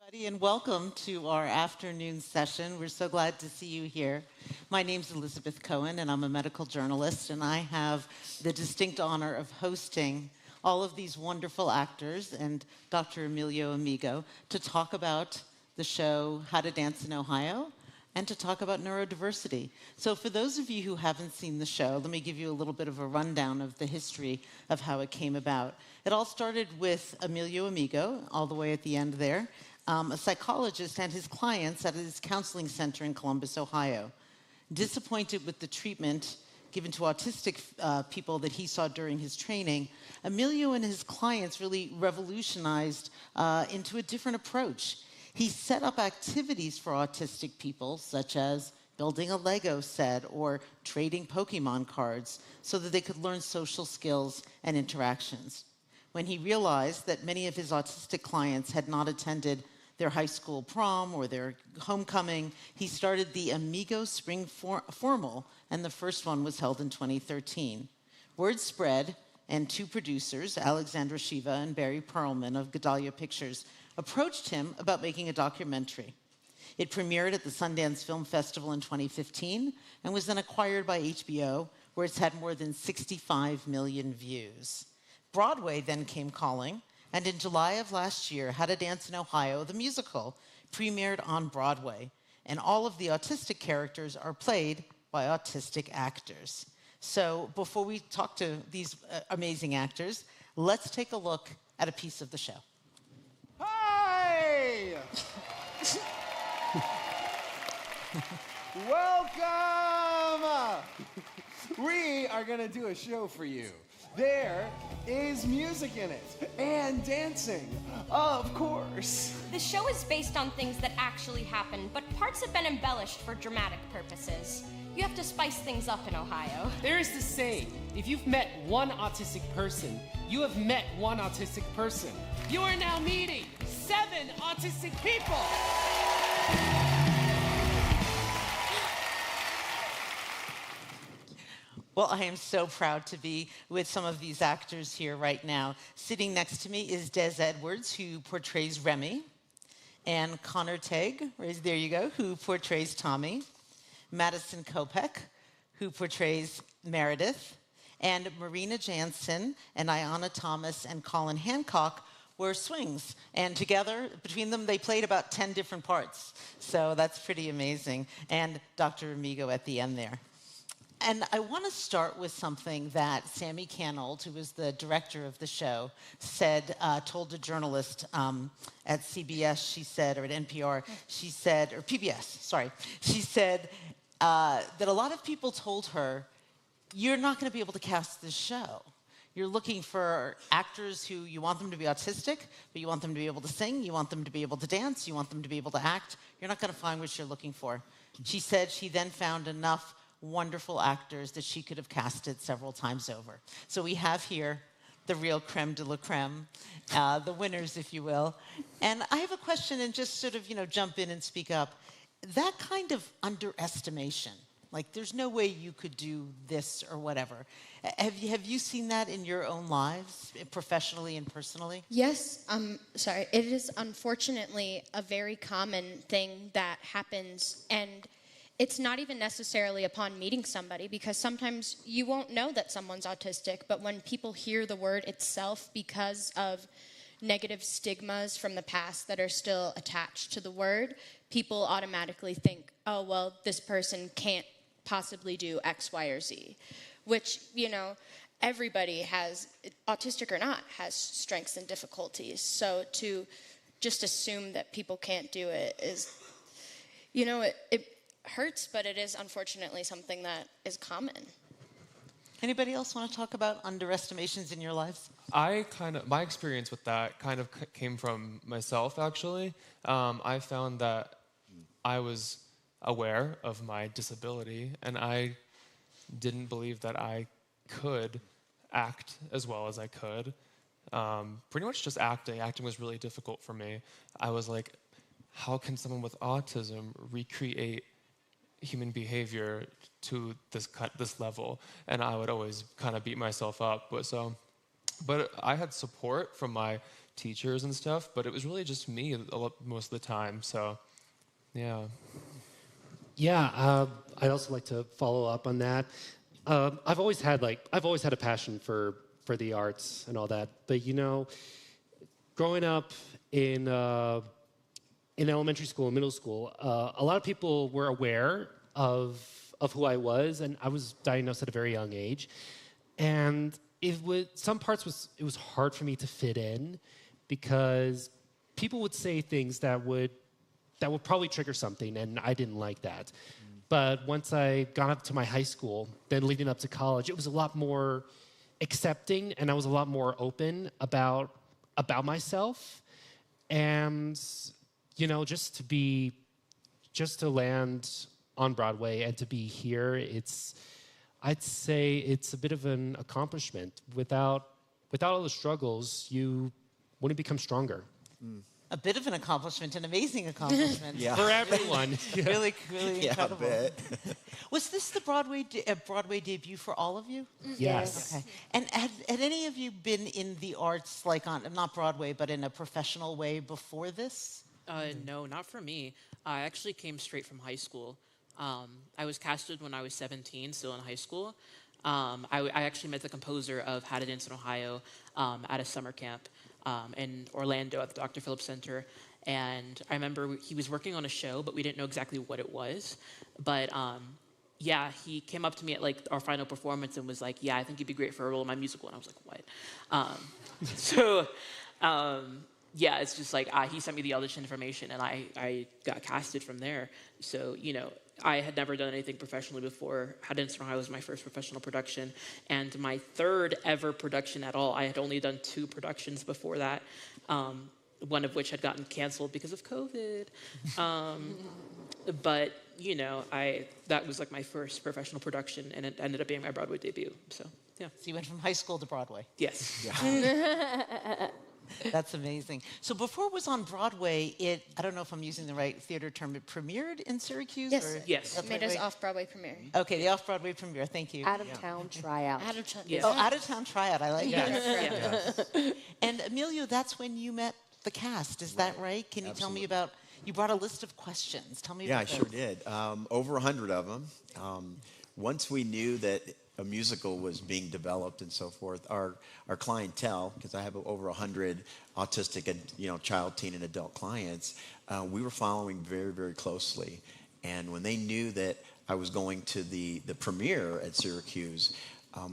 everybody, and welcome to our afternoon session. We're so glad to see you here. My name's Elizabeth Cohen, and I'm a medical journalist, and I have the distinct honor of hosting all of these wonderful actors and Dr. Emilio Amigo to talk about the show How to Dance in Ohio and to talk about neurodiversity. So for those of you who haven't seen the show, let me give you a little bit of a rundown of the history of how it came about. It all started with Emilio Amigo, all the way at the end there, a psychologist and his clients at his counseling center in Columbus, Ohio. Disappointed with the treatment given to autistic people that he saw during his training, Emilio and his clients really revolutionized into a different approach. He set up activities for autistic people, such as building a Lego set or trading Pokemon cards, so that they could learn social skills and interactions. When he realized that many of his autistic clients had not attended their high school prom or their homecoming, he started the Amigo Spring Formal, and the first one was held in 2013. Word spread, and two producers, Alexandra Shiva and Barry Perlman of Gedalia Pictures, approached him about making a documentary. It premiered at the Sundance Film Festival in 2015 and was then acquired by HBO, where it's had more than 65 million views. Broadway then came calling, and in July of last year, How to Dance in Ohio, the musical, premiered on Broadway, and all of the autistic characters are played by autistic actors. So before we talk to these amazing actors, let's take a look at a piece of the show. Hi! Welcome! We are going to do a show for you. There is music in it, and dancing, of course. The show is based on things that actually happened, but parts have been embellished for dramatic purposes. You have to spice things up in Ohio. There is this saying, if you've met one autistic person, you have met one autistic person. You are now meeting 7 autistic people. Well, I am so proud to be with some of these actors here right now. Sitting next to me is Des Edwards, who portrays Remy, and Conor Tague, there you go, who portrays Tommy, Madison Kopec, who portrays Meredith, and Marina Jansen and Ayanna Thomas and Collin Hancock were swings. And together, between them, they played about 10 different parts. So that's pretty amazing. And Dr. Amigo at the end there. And I want to start with something that Sammy Canold, who was the director of the show, said, told a journalist at CBS, she said, or at NPR, she said, or PBS, sorry, she said that a lot of people told her, you're not going to be able to cast this show. You're looking for actors who you want them to be autistic, but you want them to be able to sing, you want them to be able to dance, you want them to be able to act. You're not going to find what you're looking for. She said she then found enough wonderful actors that she could have casted several times over. So we have here the real creme de la creme, the winners, if you will. And I have a question, and just sort of, jump in and speak up. That kind of underestimation, like there's no way you could do this or whatever. Have you seen that in your own lives, professionally and personally? Yes, sorry. It is unfortunately a very common thing that happens, and it's not even necessarily upon meeting somebody, because sometimes you won't know that someone's autistic, but when people hear the word itself because of negative stigmas from the past that are still attached to the word, people automatically think, oh, well, this person can't possibly do X, Y, or Z, which, everybody has, autistic or not, has strengths and difficulties. So to just assume that people can't do it is, it hurts, but it is unfortunately something that is common. Anybody else want to talk about underestimations in your lives? My experience with that kind of came from myself, actually. I found that I was aware of my disability, and I didn't believe that I could act as well as I could. Pretty much just acting. Acting was really difficult for me. I was like, how can someone with autism recreate human behavior to this level? And I would always kind of beat myself up. But so But I had support from my teachers and stuff, but it was really just me most of the time. So, yeah. Yeah, I'd also like to follow up on that. I've always had a passion for the arts and all that. But growing up in elementary school and middle school, a lot of people were aware of who I was, and I was diagnosed at a very young age. And it was hard for me to fit in because people would say things that would probably trigger something, and I didn't like that. But once I got up to my high school, then leading up to college, it was a lot more accepting, and I was a lot more open about myself. And just to land on Broadway and to be here, I'd say it's a bit of an accomplishment. Without all the struggles, you wouldn't become stronger. A bit of an accomplishment, an amazing accomplishment. For everyone. Really, really incredible. Bet. Was this the Broadway debut for all of you? Yes. Okay. And had any of you been in the arts, like on, not Broadway, but in a professional way before this? No, not for me. I actually came straight from high school. I was casted when I was 17, still in high school. I actually met the composer of How to Dance in Ohio at a summer camp in Orlando at the Dr. Phillips Center. And I remember he was working on a show, but we didn't know exactly what it was. But yeah, he came up to me at like our final performance and was like, yeah, I think you'd be great for a role in my musical. And I was like, what? Yeah, it's just like he sent me the audition information and I got casted from there. So, I had never done anything professionally before. How to Dance in Ohio was my first professional production. And my third ever production at all. I had only done 2 productions before that, one of which had gotten canceled because of COVID. But, that was like my first professional production, and it ended up being my Broadway debut. So, yeah. So you went from high school to Broadway. Yes. Yeah. That's amazing. So before it was on Broadway, I don't know if I'm using the right theater term, it premiered in Syracuse? Yes. Or Yes. It made us off-Broadway premiere. Okay, the off-Broadway premiere, thank you. Out-of-town tryout. Out-of-town. Yes. Oh, out-of-town tryout, I like that. Yeah. And Emilio, that's when you met the cast, is that right? Can you tell me about, you brought a list of questions. Tell me Yeah, I about sure those. did. Over 100 of them. Once we knew that a musical was being developed and so forth, our clientele, because I have over 100 autistic and child, teen, and adult clients, we were following very, very closely. And when they knew that I was going to the premiere at Syracuse,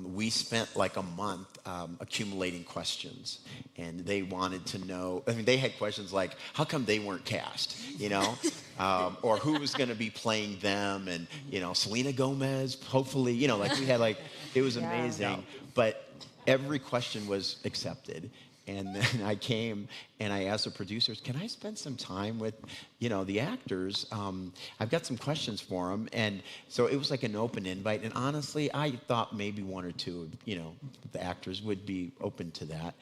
we spent like a month accumulating questions, and they wanted to know. I mean, they had questions like, "How come they weren't cast?" Or who was going to be playing them, and Selena Gomez. Hopefully, like we had it was amazing. But every question was accepted. And then I came and I asked the producers, can I spend some time with, the actors? I've got some questions for them. And so it was like an open invite. And honestly, I thought maybe 1 or 2, the actors would be open to that.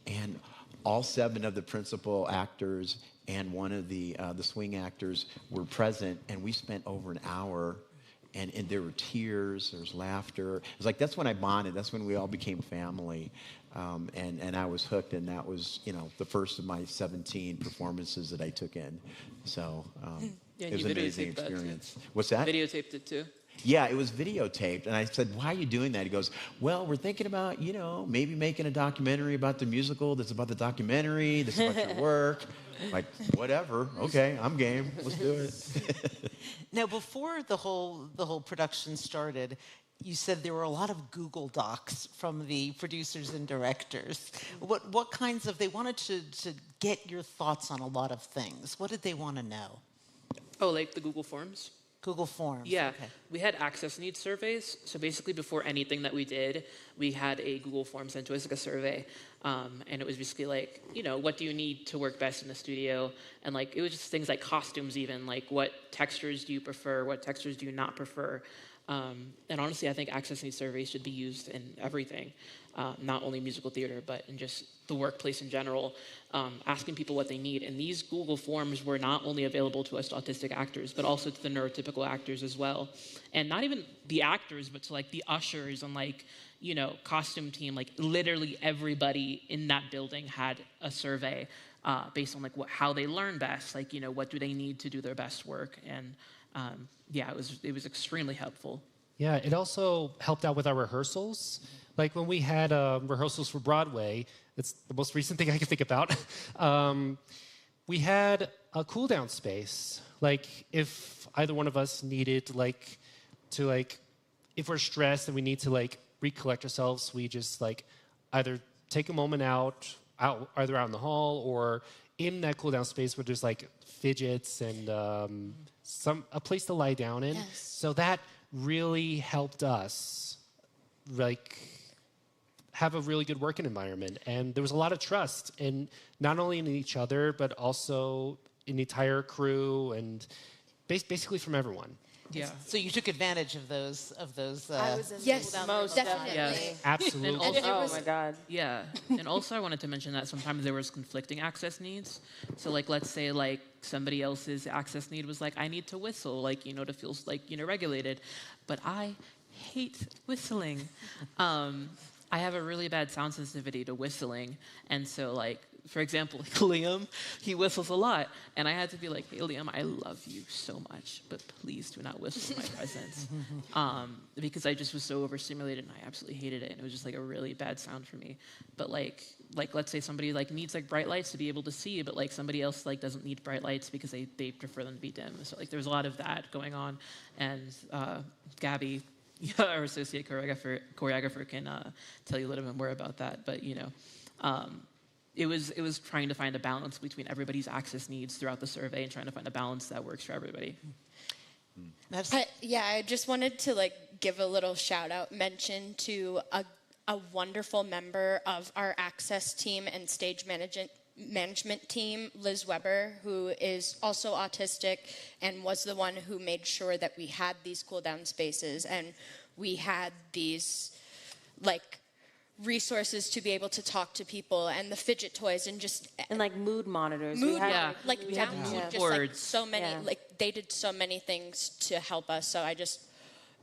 And all 7 of the principal actors and 1 of the swing actors were present. And we spent over an hour. And there were tears, there was laughter. It was like, that's when I bonded. That's when we all became family. And I was hooked, and that was, the first of my 17 performances that I took in. So it was an amazing experience. What's that? Videotaped it too. Yeah, it was videotaped. And I said, why are you doing that? He goes, well, we're thinking about, maybe making a documentary about the musical that's about the documentary, that's about your work. Like, whatever. Okay, I'm game. Let's do it. Now, before the whole production started, you said there were a lot of Google Docs from the producers and directors. What kinds of, they wanted to get your thoughts on a lot of things. What did they want to know? Oh, like the Google Forms? Google Forms. Yeah, okay. We had access needs surveys. So basically before anything that we did, we had a Google Form sent to us, like a survey. And it was basically like, what do you need to work best in the studio? And it was just things like costumes even, like what textures do you prefer? What textures do you not prefer? And honestly, I think access needs surveys should be used in everything. not only musical theater, but in just the workplace in general, asking people what they need. And these Google Forms were not only available to us autistic actors, but also to the neurotypical actors as well. And not even the actors, but to like the ushers and like, you know, costume team, like literally everybody in that building had a survey based on like how they learn best, like, you know, what do they need to do their best work. And yeah, it was extremely helpful. Yeah, it also helped out with our rehearsals. Like when we had rehearsals for Broadway, it's the most recent thing I can think about. We had a cool down space. Like if either one of us needed if we're stressed and we need to like recollect ourselves, we just like either take a moment out either out in the hall or in that cool down space where there's like fidgets and a place to lie down in. Yes. So that really helped us like have a really good working environment, and there was a lot of trust, and not only in each other but also in the entire crew and basically from everyone. Yeah. So you took advantage of those. I was in Yes, school down most there. definitely. Yes. Absolutely. And also, Oh my God. yeah, and also I wanted to mention that sometimes there was conflicting access needs. So like, let's say like somebody else's access need was like, I need to whistle, like, you know, to feel like, you know, regulated, but I hate whistling. I have a really bad sound sensitivity to whistling, and so like, for example, like Liam, he whistles a lot, and I had to be like, hey Liam, I love you so much, but please do not whistle in my presence, because I just was so overstimulated and I absolutely hated it, and it was just like a really bad sound for me. But like let's say somebody like needs like bright lights to be able to see, but like somebody else like doesn't need bright lights because they prefer them to be dim. So like there's a lot of that going on, and Gabby, our associate choreographer can tell you a little bit more about that. But you know, it was trying to find a balance between everybody's access needs throughout the survey and trying to find a balance that works for everybody. I just wanted to like give a little shout out mention to a wonderful member of our access team and stage management team, Liz Weber, who is also autistic and was the one who made sure that we had these cool down spaces and we had these like resources to be able to talk to people and the fidget toys and just And like mood monitors. mood We had, yeah. like we down had to mood just like boards. so many Yeah. like they did so many things to help us. So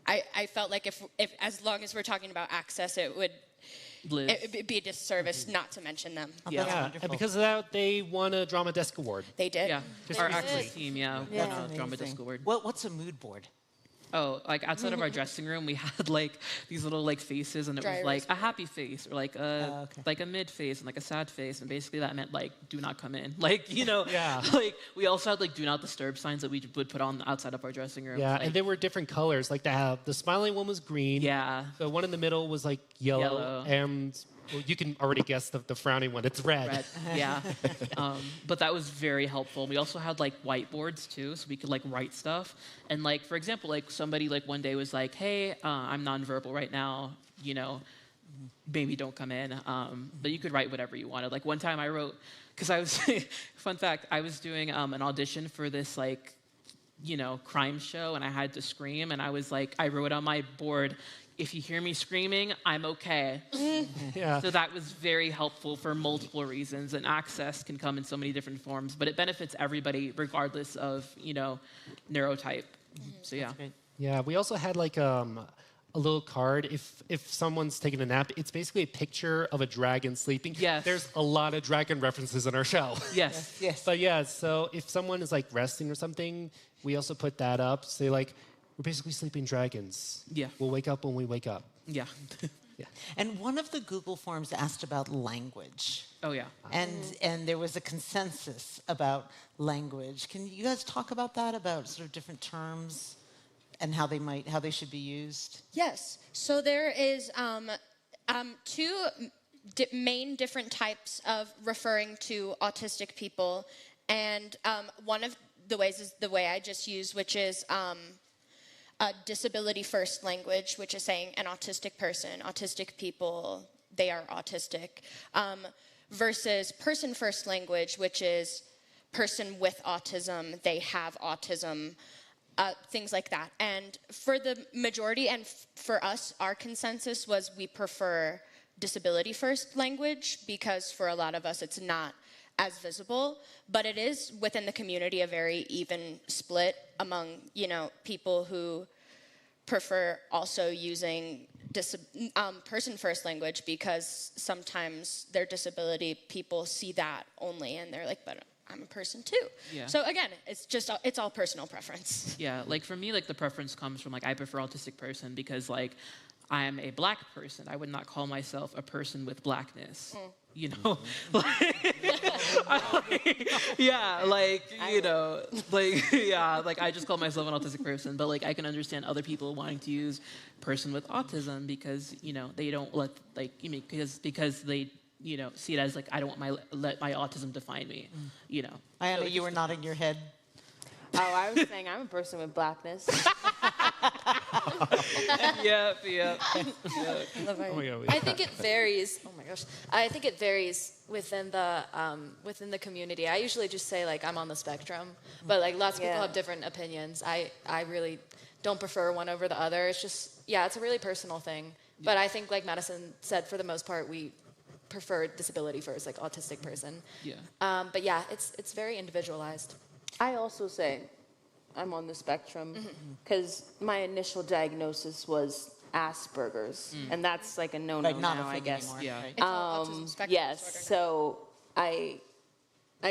I felt like if as long as we're talking about access, it would be a disservice not to mention them. Yeah. That's Yeah, wonderful. and because of that, they won a Drama Desk Award. They did. Yeah, Just our recently. access team, Yeah. won a Drama Disc Award. What's a mood board? Oh, like outside of our dressing room, we had like these little like faces, and it Dry was like erase a happy face or like a okay. like a mid face and like a sad face, and basically that meant like do not come in. Like, you know, Yeah. like we also had like do not disturb signs that we would put on outside of our dressing room. Yeah, like, and they were different colors. Like the smiling one was green. yeah, The one in the middle was like yellow. And well, you can already guess the frowning one. It's red. red, yeah. But that was very helpful. We also had like whiteboards too, so we could like write stuff. And like for example, like somebody like one day was like, "Hey, I'm nonverbal right now. You know, maybe don't come in." But you could write whatever you wanted. Like one time I wrote, because I was fun fact, I was doing an audition for this like, you know, crime show, and I had to scream, and I was like, I wrote on my board, "If you hear me screaming, I'm okay." Yeah. So that was very helpful for multiple reasons, and access can come in so many different forms, but it benefits everybody regardless of, you know, neurotype. So yeah. Yeah, we also had like a little card. If someone's taking a nap, it's basically a picture of a dragon sleeping. Yes. There's a lot of dragon references in our show. Yes. Yes. But yeah, so if someone is like resting or something, we also put that up. Say like, we're basically sleeping dragons. Yeah. We'll wake up when we wake up. Yeah. And one of the Google Forms asked about language. Oh yeah. And there was a consensus about language. Can you guys talk about that, about sort of different terms and how they should be used? Yes. So there is two main different types of referring to autistic people, and one of the ways is the way I just used, which is a disability first language, which is saying an autistic person, autistic people, they are autistic, versus person first language, which is person with autism, they have autism, things like that. And for the majority and for us, our consensus was we prefer disability first language, because for a lot of us it's not as visible, but it is within the community a very even split among, people who prefer also using person first language, because sometimes their disability people see that only and they're like, but I'm a person too. Yeah. So again, it's all personal preference. Yeah, like for me, like the preference comes from like I prefer autistic person because like I am a black person. I would not call myself a person with blackness. You know, yeah, like like I just call myself an autistic person. But like I can understand other people wanting to use person with autism because they don't let because they see it as like I don't want let my autism define me. Ayanna, you were nodding your head. Oh, I was saying I'm a person with blackness. Yep. I think it varies. Oh my gosh, I think it varies within the community. I usually just say like I'm on the spectrum, but like lots of people have different opinions. I really don't prefer one over the other. It's just it's a really personal thing. But I think like Madison said, for the most part, we prefer disability first, like autistic person. Yeah. But yeah, it's very individualized. I also say I'm on the spectrum because my initial diagnosis was Asperger's, and that's like a no-no Like not now, a I thing guess. anymore. Yeah. Right? It's all autism spectrum Yes, disorder. so I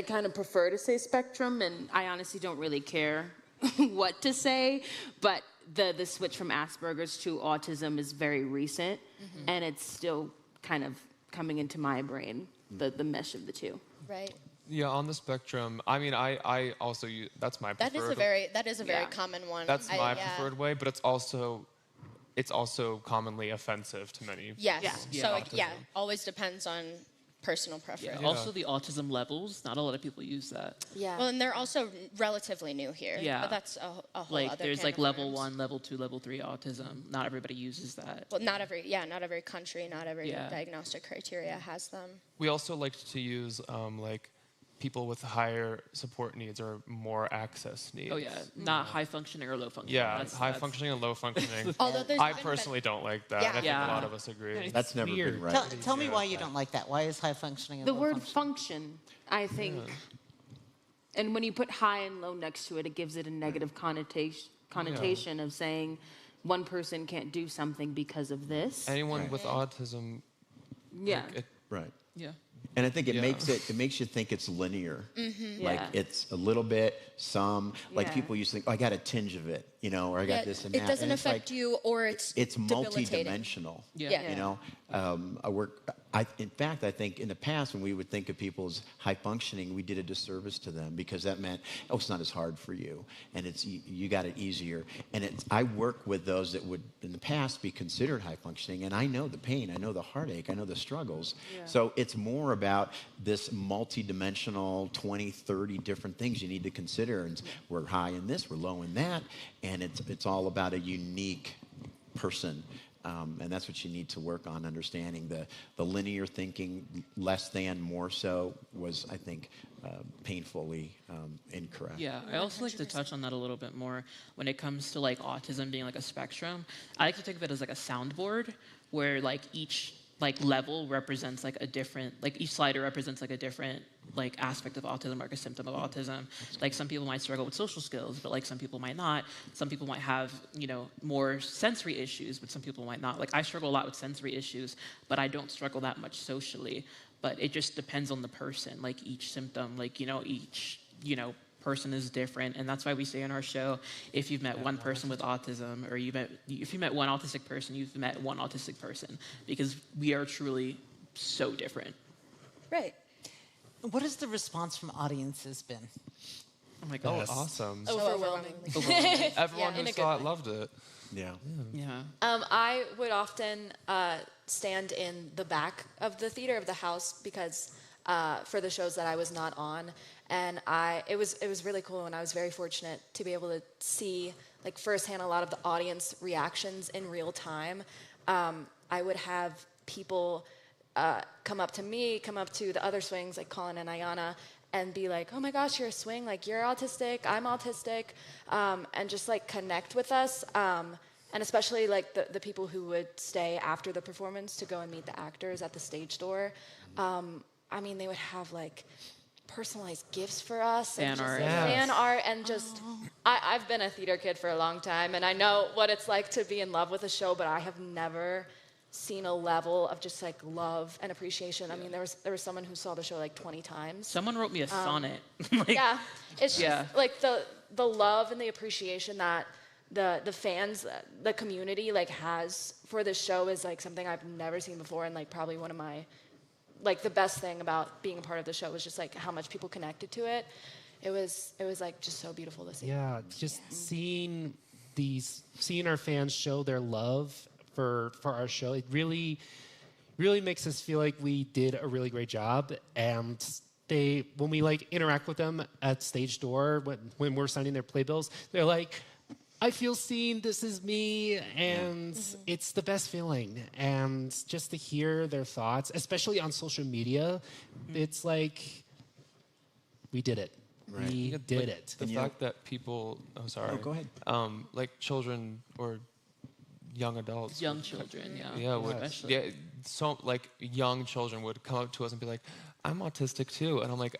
kind of prefer to say spectrum, and I honestly don't really care what to say, but the switch from Asperger's to autism is very recent, and it's still kind of coming into my brain, the mesh of the two. Right. Yeah, on the spectrum. I mean, I also use, that's my That preferred. is a very common one. That's my preferred way, but it's also commonly offensive to many. Yes. Yeah. So Autism. always depends on personal preference. Yeah. Also, the autism levels. Not a lot of people use that. Yeah. Well, and they're also relatively new here. Yeah. But that's a whole Like other there's can like of level worms. 1, level 2, level 3 autism. Not everybody uses that. Well, not every country, not every Yeah. diagnostic criteria has them. We also like to use like people with higher support needs or more access needs. Oh yeah, not high functioning or low functioning. Yeah, high functioning and low functioning. Although there's I even personally don't like that. Yeah. I think Yeah. a lot of us agree. That's never weird. been right. Tell me why you don't like that. Why is high functioning and The low word functioning? function, I think, and when you put high and low next to it, it gives it a negative connotation of saying one person can't do something because of this. Anyone with autism, Yeah. Right. Yeah. And I think it Yeah. makes you think it's linear. Like Yeah. it's a little bit, some. Like Yeah. people used to think, oh, I got a tinge of it, or I got this and that. it doesn't And it's affect like, you, or it's debilitating. multidimensional. Yeah. In fact, I think in the past when we would think of people as high functioning, we did a disservice to them because that meant, oh, it's not as hard for you, and you got it easier. And I work with those that would in the past be considered high functioning, and I know the pain, I know the heartache, I know the struggles. So it's more about this multidimensional 20, 30 different things you need to consider, and we're high in this, we're low in that, and it's all about a unique person. And that's what you need to work on, understanding the linear thinking, less than, more so, was, I think, painfully incorrect. Yeah, I also like to touch on that a little bit more when it comes to like autism being like a spectrum. I like to think of it as like a soundboard where like each like level represents like a different, like each slider represents like a different like aspect of autism or like a symptom of autism. Like some people might struggle with social skills, but like some people might not. Some people might have, more sensory issues, but some people might not. Like I struggle a lot with sensory issues, but I don't struggle that much socially. But it just depends on the person, like each symptom, like, each, person is different. And that's why we say in our show, if you've met one person with autism, or if you met one autistic person, you've met one autistic person, because we are truly so different. Right. What has the response from audiences been? Oh my God. awesome. Overwhelming. Everyone in who a saw good it loved it. Yeah. Yeah. I would often stand in the back of the theater of the house because for the shows that I was not on, and it was really cool, and I was very fortunate to be able to see like firsthand a lot of the audience reactions in real time. I would have people come up to me, come up to the other swings like Collin and Ayanna, and be like, oh my gosh, you're a swing, like you're autistic, I'm autistic, and just like connect with us. and especially like the people who would stay after the performance to go and meet the actors at the stage door. I mean, they would have like personalized gifts for us. Fan art. Fan art, and just, I've been a theater kid for a long time, and I know what it's like to be in love with a show, but I have never seen a level of just like love and appreciation. I mean, there was someone who saw the show like 20 times. Someone wrote me a sonnet. Yeah, it's just like the love and the appreciation that the fans, the community like has for this show is like something I've never seen before, and like probably one of my, like the best thing about being a part of the show was just like how much people connected to it. It was like just so beautiful to see. Yeah, just seeing our fans show their love for our show, it really makes us feel like we did a really great job. And when we like interact with them at stage door, when we're signing their playbills, they're like, I feel seen, this is me, and it's the best feeling. And just to hear their thoughts, especially on social media, it's like, we did it. Right. We did it. The fact that people, Oh, go ahead. like children or young adults. Young children, yeah. Yeah, Especially. yeah. So like young children would come up to us and be like, "I'm autistic too," and I'm like,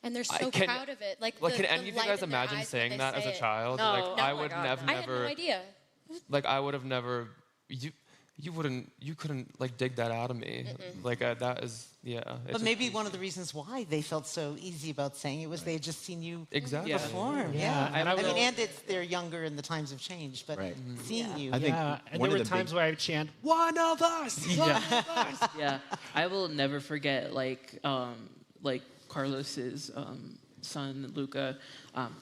And they're so can- proud of it. Like, can the any of you light guys in their imagine eyes when saying they that as say a it. child? No. Like No, I my would God, have no. I had no never. idea. Like I would have never. You couldn't like dig that out of me. Like that is But maybe one of the reasons why they felt so easy about saying it was they had just seen you Exactly. perform. Yeah. Yeah. And I mean, and they're younger and the times have changed, but seeing you. I think And one there of were the times big- where I would chant, "One of us! One of us!" Yeah, I will never forget like Carlos's son Luca,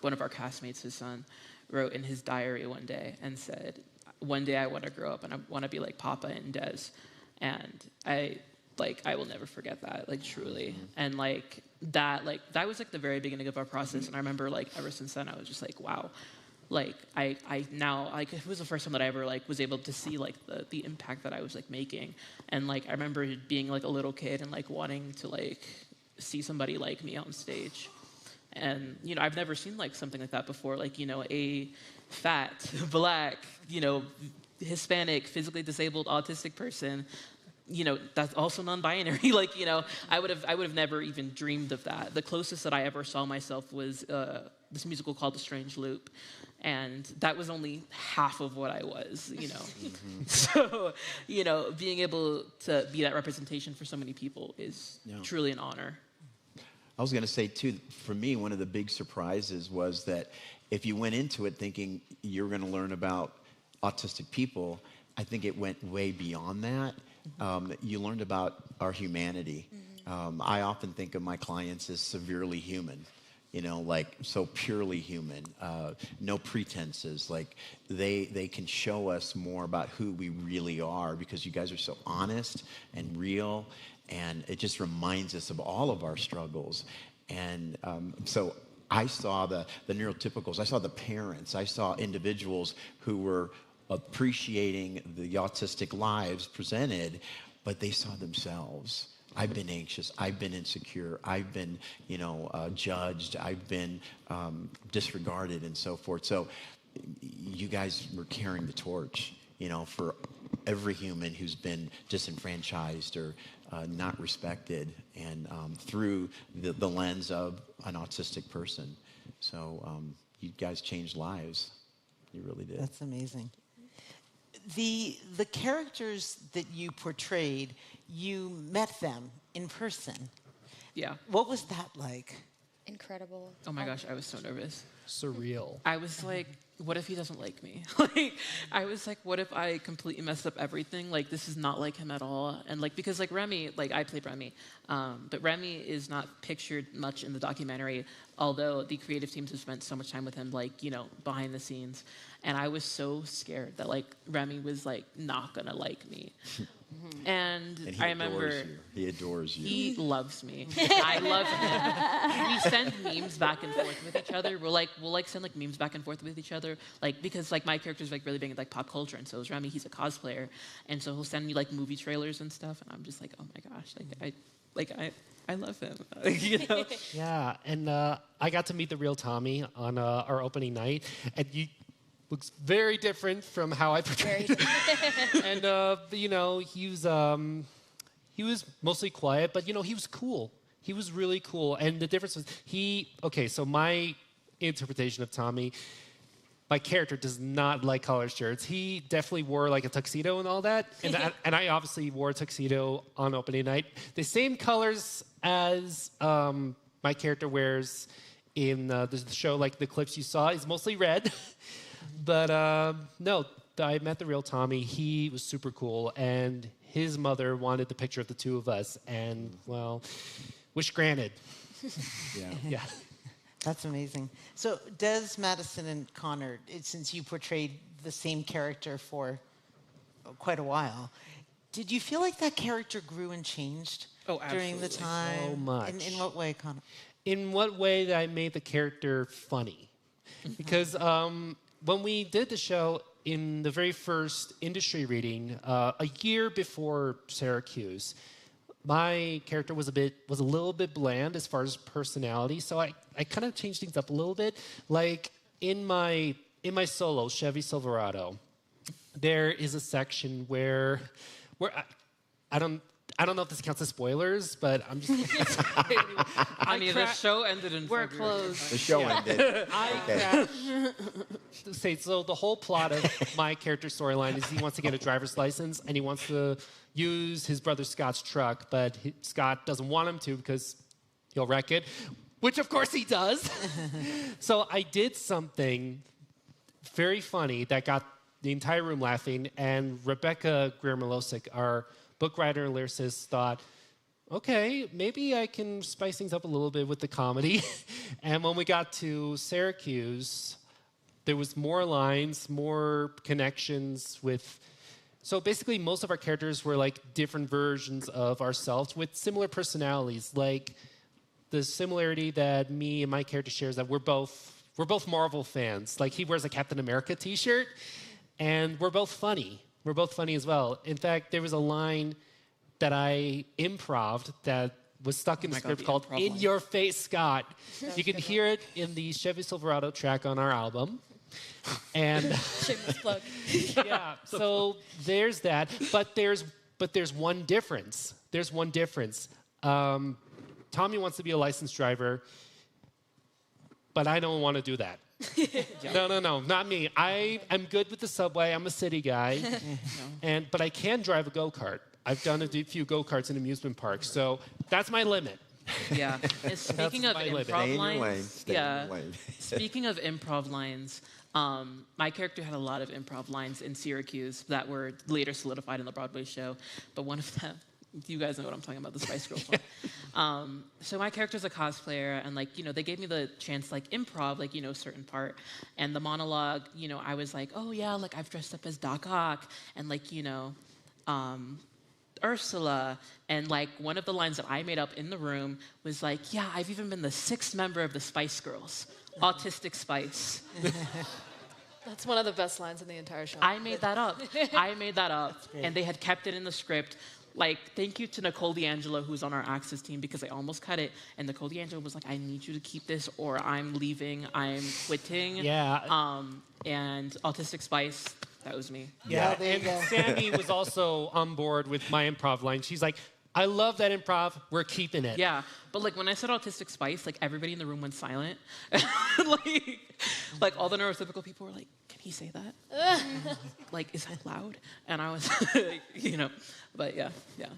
one of our castmates, his son, wrote in his diary one day and said, "One day I want to grow up and I want to be like Papa and Des," and I will never forget that, like truly, and that was like the very beginning of our process, and I remember like ever since then I was just like, wow. Like I now like it was the first time that I ever like was able to see like the impact that I was like making, and like I remember being like a little kid and like wanting to like see somebody like me on stage, and you know I've never seen like something like that before, like you know a fat black Hispanic physically disabled autistic person, you know that's also non-binary, like you know I would have never even dreamed of that. The closest that I ever saw myself was this musical called The Strange Loop. And that was only half of what I was, you know. So, you know, being able to be that representation for so many people is truly an honor. I was going to say, too, for me, one of the big surprises was that if you went into it thinking you were going to learn about autistic people, I think it went way beyond that. You learned about our humanity. I often think of my clients as severely human. You know, like so purely human, no pretenses. Like they can show us more about who we really are because you guys are so honest and real, and it just reminds us of all of our struggles. And so I saw the neurotypicals, I saw the parents, I saw individuals who were appreciating the autistic lives presented, but they saw themselves. I've been anxious, I've been insecure, I've been, judged, I've been disregarded and so forth. So you guys were carrying the torch, for every human who's been disenfranchised or not respected, and through the lens of an autistic person. So you guys changed lives. You really did. That's amazing. The characters that you portrayed, you met them in person. Yeah. What was that like? Incredible. Oh my gosh, I was so nervous. Surreal. I was like, what if he doesn't like me? I was like, what if I completely messed up everything? Like, this is not like him at all. And because Remy, I played Remy, but Remy is not pictured much in the documentary, although the creative teams have spent so much time with him, behind the scenes. And I was so scared that Remy was not gonna like me. And he I remember adores you. He adores you. He loves me. I love him. We send memes back and forth with each other. We'll send memes back and forth with each other, because my character's really big in pop culture, and so is Remy. He's a cosplayer, and so he'll send me movie trailers and stuff, and I'm just oh my gosh, I love him. Yeah, and I got to meet the real Tommy on our opening night, and looks very different from how I portrayed him. And you know, he was mostly quiet, but you know, he was cool. He was really cool. And the difference was so my interpretation of Tommy, my character does not like collared shirts. He definitely wore like a tuxedo and all that. And I obviously wore a tuxedo on opening night. The same colors as my character wears in the show, like the clips you saw, is mostly red. But no, I met the real Tommy. He was super cool. And his mother wanted the picture of the two of us. And, well, wish granted. Yeah. That's amazing. So Des, Madison, and Conor, since you portrayed the same character for quite a while, did you feel like that character grew and changed during the time? So much. In what way, Conor? In what way that I made the character funny? Because when we did the show in the very first industry reading, a year before Syracuse, my character was a little bit bland as far as personality, so I kind of changed things up a little bit. Like in my solo, Chevy Silverado, there is a section where I don't know if this counts as spoilers, but I'm just. I mean, the show ended in We're February. closed. The show ended. So the whole plot of my character storyline is he wants to get a driver's license and he wants to use his brother Scott's truck, but Scott doesn't want him to because he'll wreck it, which of course he does. So I did something very funny that got the entire room laughing, and Rebecca Greer-Milosic, our book writer and lyricist, thought, okay, maybe I can spice things up a little bit with the comedy. And when we got to Syracuse, there was more lines, more connections with... So basically, most of our characters were like different versions of ourselves with similar personalities. Like the similarity that me and my character shares, that we're both Marvel fans. Like he wears a Captain America t-shirt, and we're both funny. We're both funny as well. In fact, there was a line that I improv'd that was stuck in the script called "In Your Face, Scott." You can hear it in the Chevy Silverado track on our album. And Shameless plug. yeah, so there's that. But there's one difference. There's one difference. Tommy wants to be a licensed driver, but I don't want to do that. No, not me. I'm good with the subway. I'm a city guy, but I can drive a go-kart. I've done a few go-karts in amusement parks, so that's my limit. Yeah. And speaking of improv Stay in your lane. lines, Stay in your lane. Speaking of improv lines, my character had a lot of improv lines in Syracuse that were later solidified in the Broadway show. But one of them, you guys know what I'm talking about, the Spice Girls one. So my character's a cosplayer, and they gave me the chance improv, a certain part. And the monologue, I was like, oh yeah, I've dressed up as Doc Ock, and Ursula, and one of the lines that I made up in the room was yeah, I've even been the 6th member of the Spice Girls, autistic Spice. That's one of the best lines in the entire show. I made that up. And they had kept it in the script. Thank you to Nicole D'Angelo, who's on our Access team, because I almost cut it. And Nicole D'Angelo was like, I need you to keep this, or I'm leaving, I'm quitting. Yeah. And Autistic Spice, that was me. Yeah, and Sammy was also on board with my improv line. She's like, I love that improv. We're keeping it. Yeah, but when I said Autistic Spice, everybody in the room went silent. All the neurotypical people were like, can he say that? Is that loud? And I was, but yeah.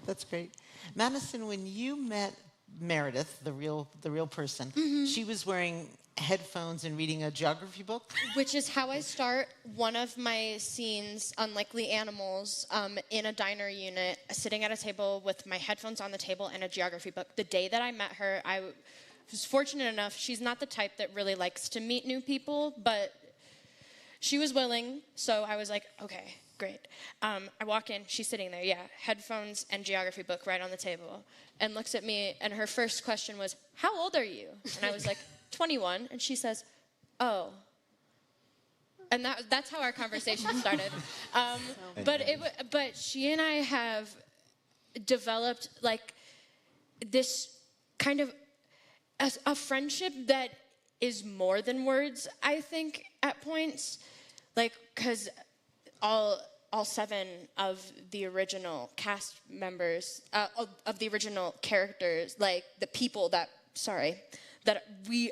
That's great. Madison, when you met Meredith, the real person, she was wearing headphones and reading a geography book? Which is how I start one of my scenes, Unlikely Animals, in a diner unit, sitting at a table with my headphones on the table and a geography book. The day that I met her, I was fortunate enough. She's not the type that really likes to meet new people, but she was willing, so I was like, okay, great. I walk in, she's sitting there, headphones and geography book right on the table, and looks at me, and her first question was, how old are you? And I was like, 21, and she says, oh. And that's how our conversation started. But she and I have developed this kind of a friendship that is more than words, I think, at points. like, because all 7 of the original cast members, of the original characters, like the people that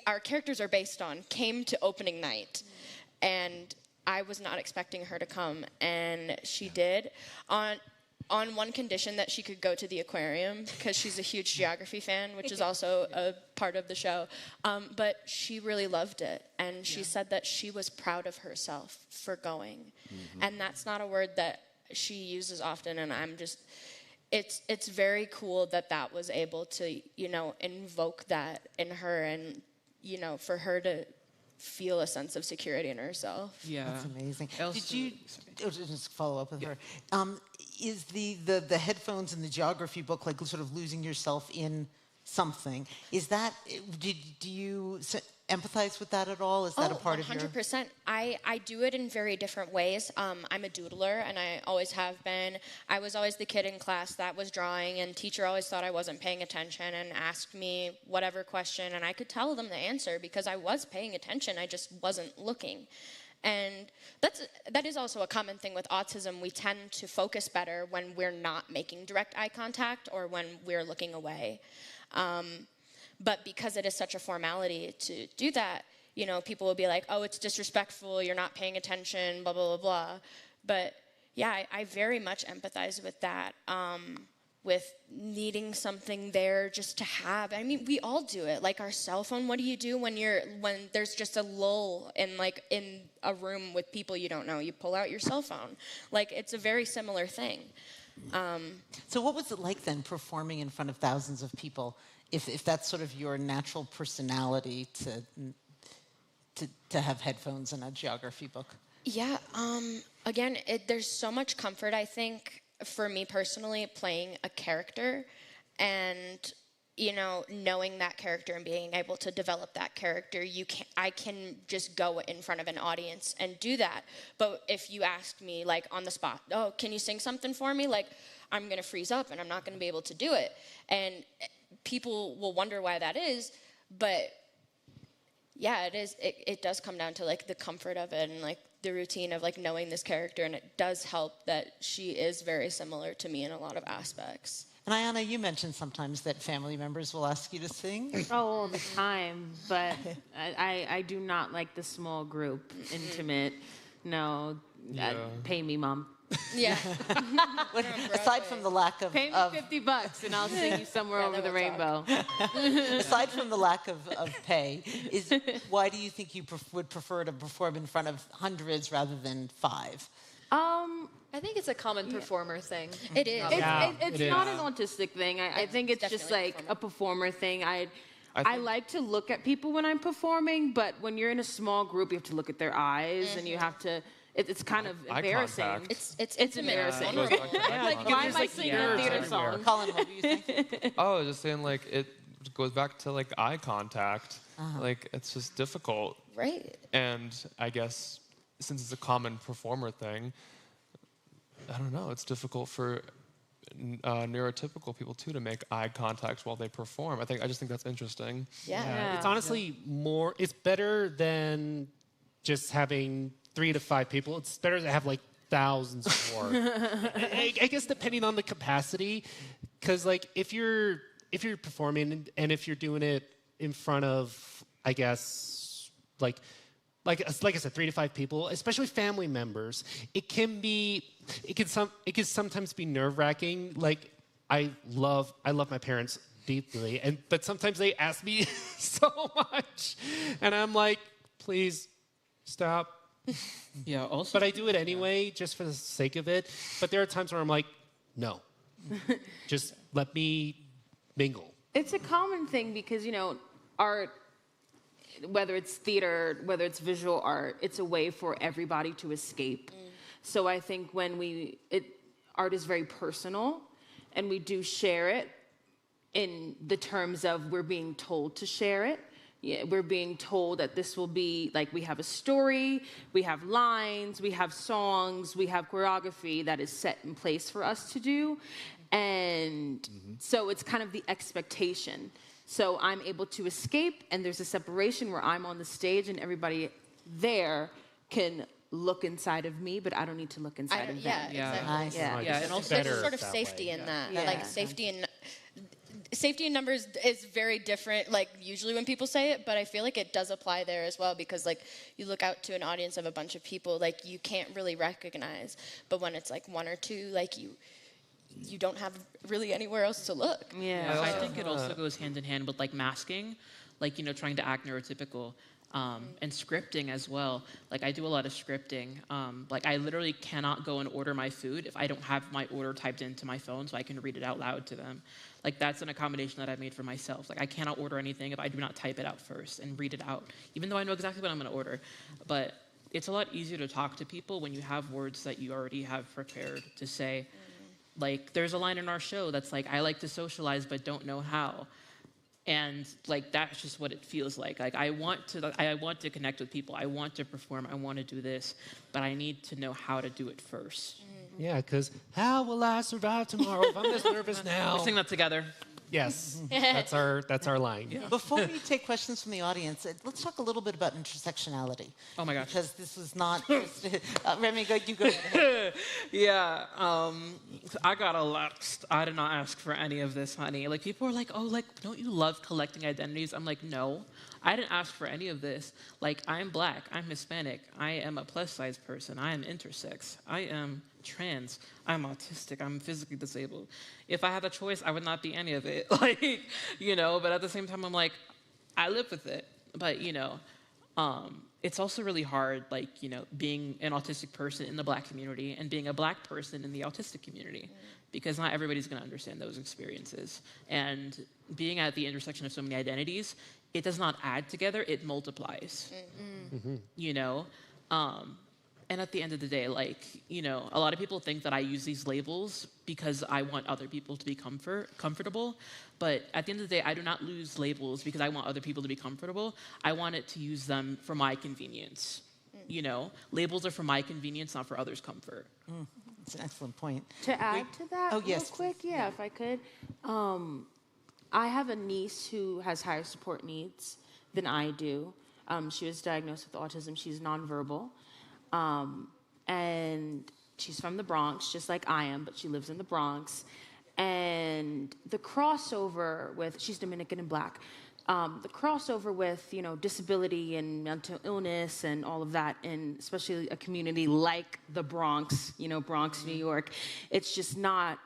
our characters are based on, came to opening night. And I was not expecting her to come, and she did. On one condition, that she could go to the aquarium, because she's a huge geography fan, which is also a part of the show. But she really loved it, and she said that she was proud of herself for going. And that's not a word that she uses often, and I'm just, it's very cool that was able to, invoke that in her, and, for her to feel a sense of security in herself. Yeah. That's amazing. Also- Did you just follow up with her? Is the headphones in the geography book like sort of losing yourself in something? Is that, do you empathize with that at all? Is that a part of your... 100%. I do it in very different ways. I'm a doodler, and I always have been. I was always the kid in class that was drawing, and teacher always thought I wasn't paying attention and asked me whatever question, and I could tell them the answer because I was paying attention. I just wasn't looking. And that is also a common thing with autism. We tend to focus better when we're not making direct eye contact or when we're looking away. But because it is such a formality to do that, people will be like, oh, it's disrespectful, you're not paying attention, blah, blah, blah, blah. But yeah, I very much empathize with that, with needing something there just to have. I mean, we all do it. Like our cell phone, what do you do when there's just a lull in a room with people you don't know? You pull out your cell phone. Like, it's a very similar thing. So what was it like then, performing in front of thousands of people? If that's sort of your natural personality to have headphones and a geography book? Yeah, again, there's so much comfort, I think, for me personally, playing a character and, knowing that character and being able to develop that character. I can just go in front of an audience and do that. But if you ask me, like, on the spot, oh, can you sing something for me? Like, I'm going to freeze up and I'm not going to be able to do it. And people will wonder why that is, but yeah, it is. It does come down to like the comfort of it and like the routine of like knowing this character, and it does help that she is very similar to me in a lot of aspects. And Ayanna, you mentioned sometimes that family members will ask you to sing. Oh, all the time, but I do not like the small group, intimate. No, pay me, Mom. Yeah. Aside from the lack of... Pay me $50 and I'll sing you Somewhere Over the Rainbow. Aside from the lack of pay, why do you think you would prefer to perform in front of hundreds rather than 5? I think it's a common performer thing. It is. It's not an autistic thing. I think it's just like a performer thing. I like to look at people when I'm performing, but when you're in a small group, you have to look at their eyes and you have to... It's kind of embarrassing. It's embarrassing. Like, why am I singing a theater song? Colin, what do you think? Oh, I was just saying, like, it goes back to, like, eye contact. Like, it's just difficult. Right. And I guess since it's a common performer thing, I don't know, it's difficult for neurotypical people, too, to make eye contact while they perform. I just think that's interesting. Yeah. It's honestly it's better than just having 3 to 5 people. It's better to have like thousands more. I guess depending on the capacity, because like if you're performing and if you're doing it in front of, I guess like I said, 3 to 5 people, especially family members, it can sometimes be nerve-wracking. Like I love my parents deeply, but sometimes they ask me so much, and I'm like, please stop. Yeah, also. But I do it anyway, just for the sake of it. But there are times where I'm like, no, just let me mingle. It's a common thing because, art, whether it's theater, whether it's visual art, it's a way for everybody to escape. So I think when art is very personal, and we do share it in the terms of we're being told to share it. Yeah, we're being told that this will be, like, we have a story, we have lines, we have songs, we have choreography that is set in place for us to do. And so it's kind of the expectation. So I'm able to escape, and there's a separation where I'm on the stage and everybody there can look inside of me, but I don't need to look inside of them. Yeah, exactly. And also there's sort of safety in that. Like safety in numbers is very different, like usually when people say it, but I feel like it does apply there as well, because like you look out to an audience of a bunch of people, like you can't really recognize, but when it's like one or two, like you don't have really anywhere else to look. I think it also goes hand in hand with like masking, like, you know, trying to act neurotypical. And scripting as well. Like I do a lot of scripting. Like I literally cannot go and order my food if I don't have my order typed into my phone so I can read it out loud to them. Like that's an accommodation that I've made for myself. Like I cannot order anything if I do not type it out first and read it out, even though I know exactly what I'm going to order. But it's a lot easier to talk to people when you have words that you already have prepared to say. Like there's a line in our show that's like, I like to socialize but don't know how. And like that's just what it feels like. Like I want to connect with people. I want to perform. I want to do this, but I need to know how to do it first. Yeah, because how will I survive tomorrow if I'm this nervous now? We'll sing that together. Yes, that's our line. Yeah. Before we take questions from the audience, let's talk a little bit about intersectionality. Oh my gosh. Because this was not just, Remy, you go ahead. I got a lot. I did not ask for any of this, honey. Like people are like, oh, like, don't you love collecting identities? I'm like, no, I didn't ask for any of this. Like, I'm Black, I'm Hispanic, I am a plus size person, I am intersex, I am trans, I'm autistic, I'm physically disabled. If I had a choice, I would not be any of it. Like, you know, but at the same time, I'm like, I live with it. But, you know, it's also really hard, like, you know, being an autistic person in the Black community and being a Black person in the autistic community, because not everybody's going to understand those experiences. And being at the intersection of so many identities, it does not add together, it multiplies, you know? And at the end of the day, like, you know, a lot of people think that I use these labels because I want other people to be comfortable. But at the end of the day, I do not use labels because I want other people to be comfortable. I want it to use them for my convenience. You know, labels are for my convenience, not for others' comfort. That's an excellent point. To add to that real yes, quick, if I could. I have a niece who has higher support needs than I do. She was diagnosed with autism. She's nonverbal. And she's from the Bronx, just like I am, but she lives in the Bronx. And the crossover with, she's Dominican and Black, the crossover with, you know, disability and mental illness and all of that, and especially a community like the Bronx, you know, Bronx, New York, it's just not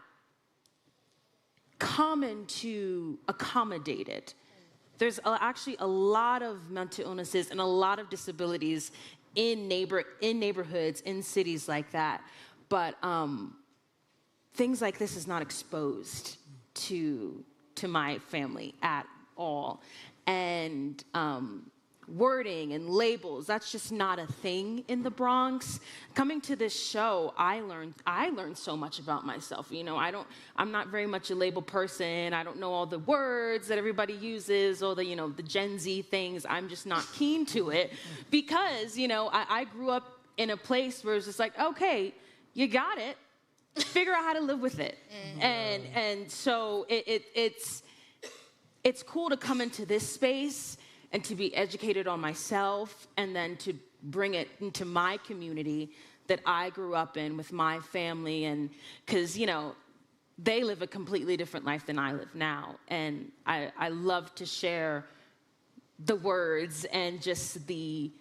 common to accommodate it. There's actually a lot of mental illnesses and a lot of disabilities in neighborhoods, in cities like that. But things like this is not exposed to my family at all. And wording and labels, that's just not a thing in the Bronx. Coming to this show, I learned so much about myself. You know, I'm not very much a label person. I don't know all the words that everybody uses, or the, you know, the Gen Z things. I'm just not keen to it because, you know, I grew up in a place where it's just like, okay, you got it. Figure out how to live with it. And so it's cool to come into this space and to be educated on myself, and then to bring it into my community that I grew up in with my family. And because, you know, they live a completely different life than I live now. And I love to share the words and just the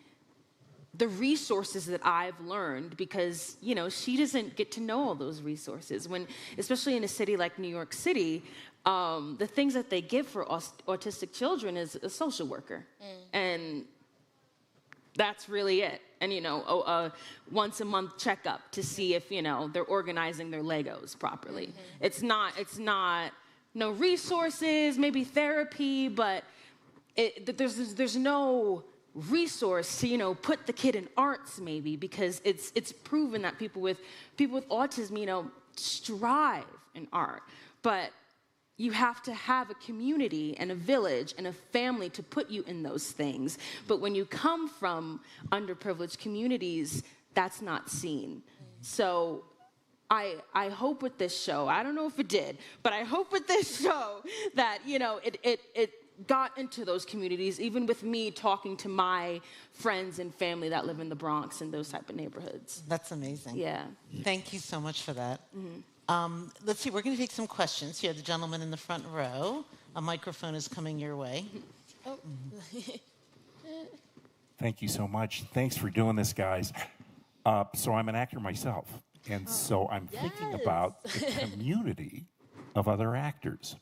resources that I've learned, because, you know, she doesn't get to know all those resources. When, especially in a city like New York City, the things that they give for autistic children is a social worker. And that's really it. And, you know, a once a month checkup to see if, you know, they're organizing their Legos properly. It's not no resources, maybe therapy, but there's no resource to, you know, put the kid in arts maybe, because it's proven that people with autism, you know, strive in art. But you have to have a community and a village and a family to put you in those things. But when you come from underprivileged communities, that's not seen. So I hope with this show, I don't know if it did, but I hope with this show that, you know, got into those communities, even with me talking to my friends and family that live in the Bronx and those type of neighborhoods. That's amazing. Yeah. Thank you so much for that. Let's see, we're going to take some questions. Here, the gentleman in the front row. A microphone is coming your way. Oh. Thank you so much. Thanks for doing this, guys. So I'm an actor myself, and so I'm thinking about the community of other actors.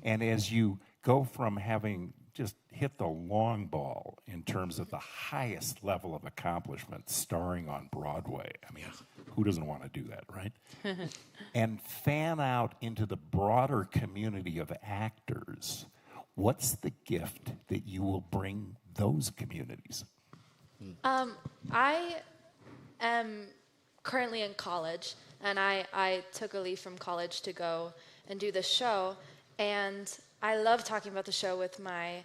And as you go from having just hit the long ball in terms of the highest level of accomplishment, starring on Broadway, I mean, who doesn't want to do that, right? And fan out into the broader community of actors, what's the gift that you will bring those communities? I am currently in college, and I took a leave from college to go and do this show, and I love talking about the show with my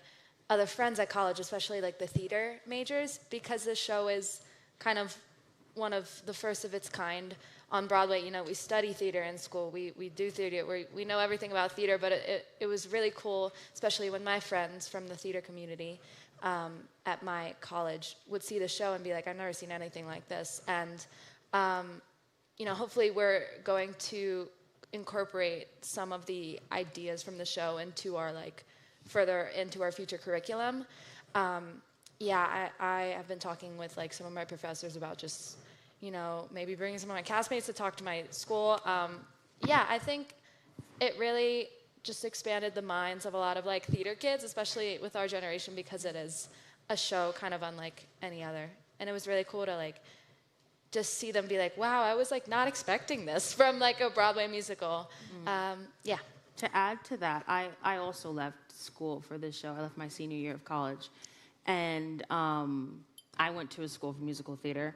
other friends at college, especially like the theater majors, because this show is kind of one of the first of its kind on Broadway. You know, we study theater in school, we do theater, we know everything about theater, but it was really cool, especially when my friends from the theater community at my college would see the show and be like, I've never seen anything like this. And, you know, hopefully we're going to incorporate some of the ideas from the show into our, like, further into our future curriculum. Yeah, I have been talking with, like, some of my professors about just, you know, maybe bringing some of my castmates to talk to my school. Yeah, I think it really just expanded the minds of a lot of, like, theater kids, especially with our generation, because it is a show kind of unlike any other. And it was really cool to, like, just see them be like, wow, I was, like, not expecting this from, like, a Broadway musical. Yeah. To add to that, I also left school for this show. I left my senior year of college. And I went to a school for musical theater.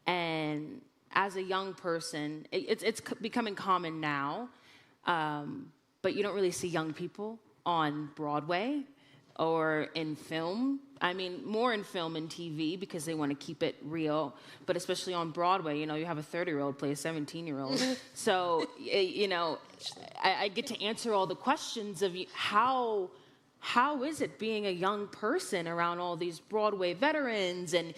And as a young person, it's becoming common now, but you don't really see young people on Broadway or in film. I mean, more in film and TV because they want to keep it real. But especially on Broadway, you know, you have a 30-year-old play a 17-year-old. So, you know, I get to answer all the questions of how is it being a young person around all these Broadway veterans and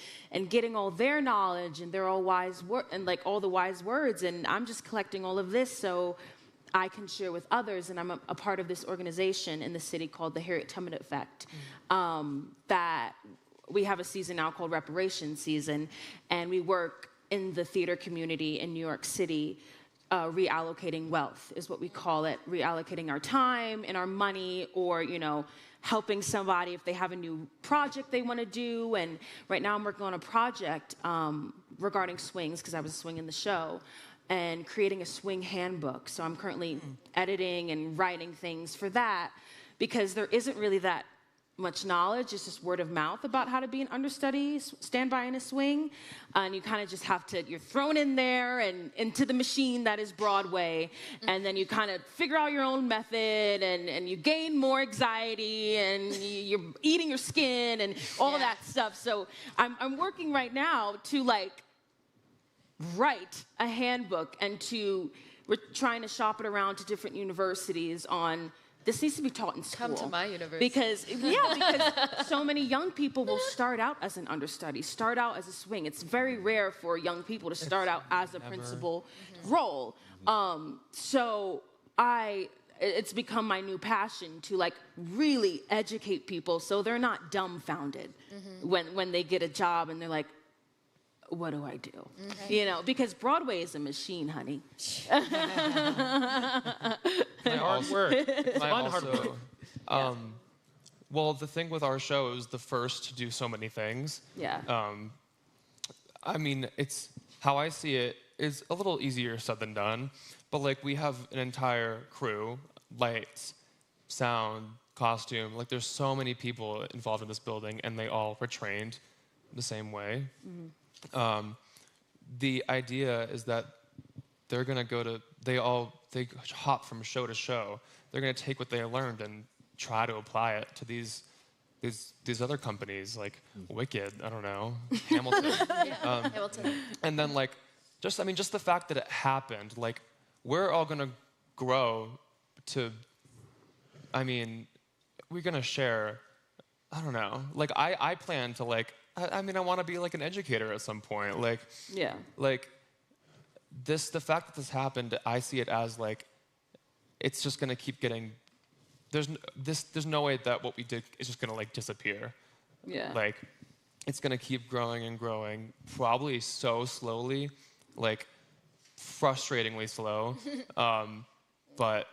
getting all their knowledge and they're all like all the wise words, and I'm just collecting all of this so I can share with others, and I'm a part of this organization in the city called the Harriet Tubman Effect, that we have a season now called Reparation Season, and we work in the theater community in New York City, reallocating wealth is what we call it, reallocating our time and our money, or, you know, helping somebody if they have a new project they want to do. And right now I'm working on a project regarding swings, because I was a swing in the show, and creating a swing handbook. So I'm currently editing and writing things for that, because there isn't really that much knowledge. It's just word of mouth about how to be an understudy, standby in a swing. And you kind of just have to, you're thrown in there and into the machine that is Broadway. And then you kind of figure out your own method, and you gain more anxiety, and you're eating your skin and all of that stuff. So I'm working right now to, like, write a handbook, and we're trying to shop it around to different universities on, this needs to be taught in school. Come to my university. Because so many young people will start out as an understudy, start out as a swing. It's very rare for young people to start out as a principal role. So it's become my new passion to, like, really educate people so they're not dumbfounded when they get a job and they're like, what do I do? You know, because Broadway is a machine, honey. Hard work. Well, the thing with our show, it was the first to do so many things. Yeah. I mean, it's how I see it is a little easier said than done, but, like, we have an entire crew, lights, sound, costume. Like, there's so many people involved in this building, and they all were trained the same way. The idea is that they're going to they hop from show to show. They're going to take what they learned and try to apply it to these other companies, like Wicked, I don't know, Hamilton. Hamilton. And then, like, just the fact that it happened, like, we're all going to grow to, I mean, we're gonna share. I don't know. Like I plan to like. I mean, I want to be like an educator at some point. Like Yeah. Like this, the fact that this happened, I see it as like it's just gonna keep getting. There's no way that what we did is just gonna like disappear. Yeah. Like it's gonna keep growing and growing, probably so slowly, like frustratingly slow. But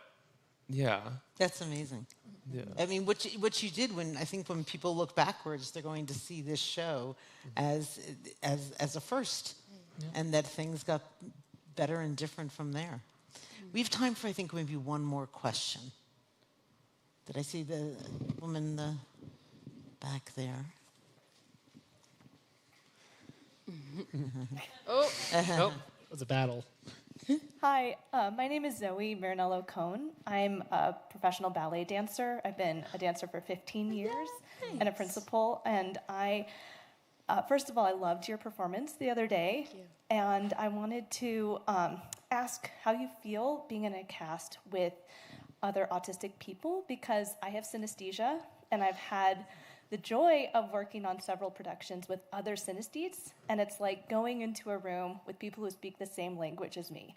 yeah. That's amazing. Yeah. I mean, what you did when people look backwards, they're going to see this show as a first, and that things got better and different from there. We have time for, I think, maybe one more question. Did I see the woman in the back there? Oh, it was a battle. Hi, my name is Zoe Marinello Cohen. I'm a professional ballet dancer. I've been a dancer for 15 years and a principal. And I, first of all, I loved your performance the other day. Thank you. And I wanted to ask how you feel being in a cast with other autistic people, because I have synesthesia and I've had the joy of working on several productions with other synesthetes, and it's like going into a room with people who speak the same language as me,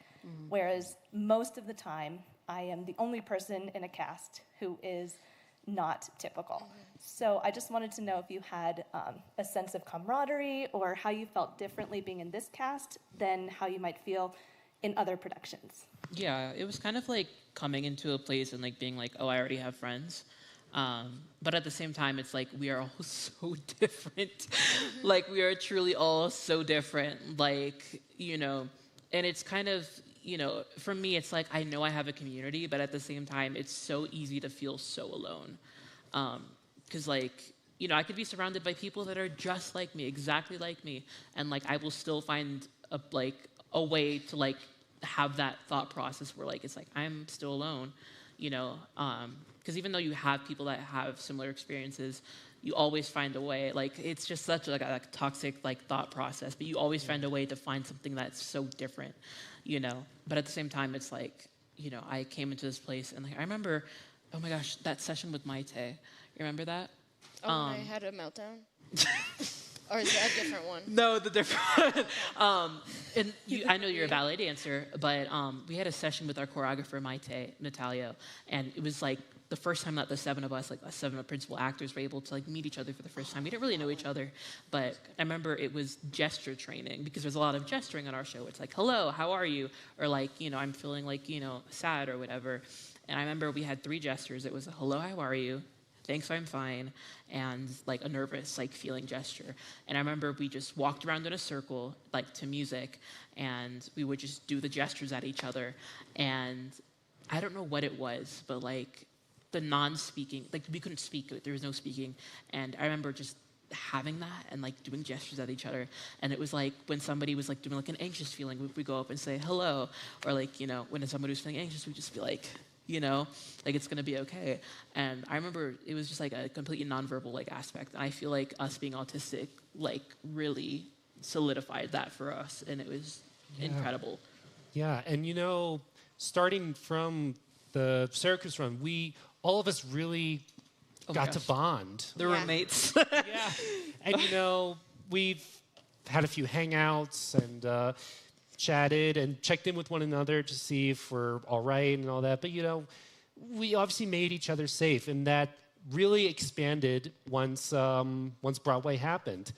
whereas most of the time I am the only person in a cast who is not typical. So I just wanted to know if you had a sense of camaraderie or how you felt differently being in this cast than how you might feel in other productions. Yeah, it was kind of like coming into a place and like being like, oh, I already have friends. But at the same time, it's like we are all so different. Like we are truly all so different. Like, you know, and it's kind of, you know, for me, it's like I know I have a community, but at the same time, it's so easy to feel so alone. 'Cause like, you know, I could be surrounded by people that are just like me, exactly like me, and like I will still find a way to like have that thought process where like it's like I'm still alone, you know. Because even though you have people that have similar experiences, you always find a way. Like it's just such like a toxic like thought process, but you always find a way to find something that's so different, you know. But at the same time, it's like, you know, I came into this place and like I remember, oh my gosh, that session with Maite. You remember that? Oh, when I had a meltdown. Or is that a different one? No, the different one. And I know you're a ballet dancer, but we had a session with our choreographer, Maite, Natalia, and it was like the first time that the seven of us, like 7 principal actors, were able to like meet each other for the first time. We didn't really know each other, but I remember it was gesture training because there's a lot of gesturing on our show. It's like, hello, how are you? Or like, you know, I'm feeling like, you know, sad or whatever. And I remember we had 3 gestures. It was a hello, how are you? Thanks, I'm fine, and like a nervous, like feeling gesture. And I remember we just walked around in a circle, like to music, and we would just do the gestures at each other. And I don't know what it was, but like the non-speaking, like we couldn't speak, there was no speaking. And I remember just having that and like doing gestures at each other. And it was like when somebody was like doing like an anxious feeling, we go up and say hello, or like, you know, when somebody was feeling anxious, we'd just be like, you know, like it's gonna be okay. And I remember it was just like a completely nonverbal like aspect. And I feel like us being autistic like really solidified that for us, and it was incredible. Yeah, and you know, starting from the Syracuse run, all of us really got to bond. The roommates. Yeah, and you know, we've had a few hangouts and chatted and checked in with one another to see if we're all right and all that. But, you know, we obviously made each other safe, and that really expanded once Broadway happened.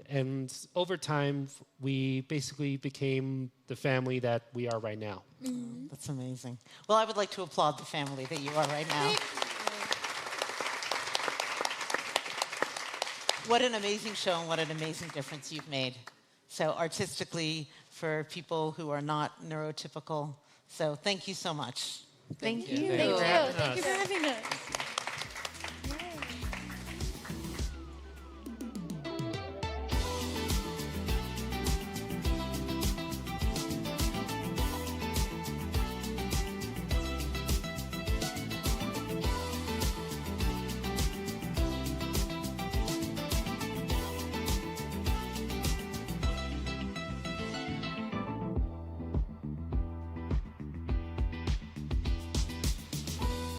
And over time, we basically became the family that we are right now. Mm-hmm. That's amazing. Well, I would like to applaud the family that you are right now. What an amazing show and what an amazing difference you've made. So artistically, for people who are not neurotypical. So thank you so much. Thank you. Thank you for having us. Thank you for having us.